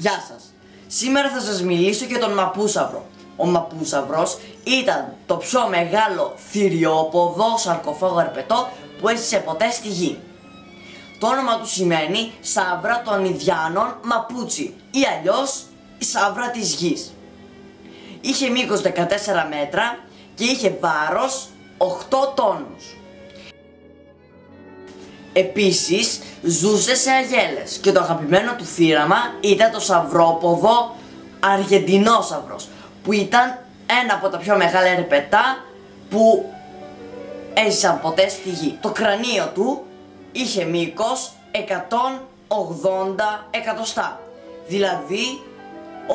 Γεια σας! Σήμερα θα σας μιλήσω για τον Μαπούσαυρο. Ο Μαπούσαυρος ήταν το πιο μεγάλο θηριόποδο σαρκοφάγο ερπετό που έζησε ποτέ στη γη. Το όνομα του σημαίνει Σαύρα των Ιδιάνων Μαπούτσι ή αλλιώς η Σαύρα της γης. Είχε μήκος 14 μέτρα και είχε βάρος 8 τόνους. Επίσης ζούσε σε αγέλες και το αγαπημένο του θύραμα ήταν το σαυρόποδο Αργεντινόσαυρος, που ήταν ένα από τα πιο μεγάλα ερπετά που έζησαν ποτέ στη γη. Το κρανίο του είχε μήκος 180 εκατοστά, δηλαδή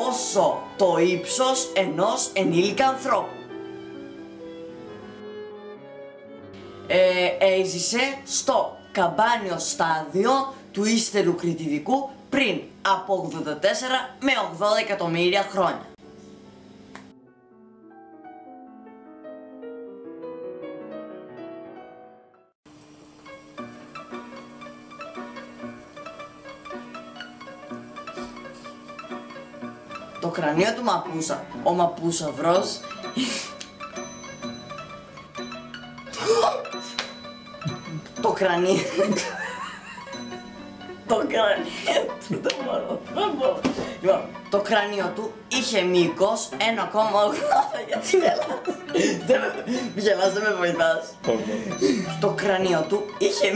όσο το ύψος ενός ενήλικα ανθρώπου. Έζησε στο καμπάνιο στάδιο του ύστερου κρητιδικού πριν από 84 με 80 εκατομμύρια χρόνια. Το κρανίο του ο Μαπούσαυρος το κρανίο το κρανίο του είχε μήκος 1,8. Γιατί γελάς? Μη γελάς, δεν με βοηθάς. Το κρανίο του είχε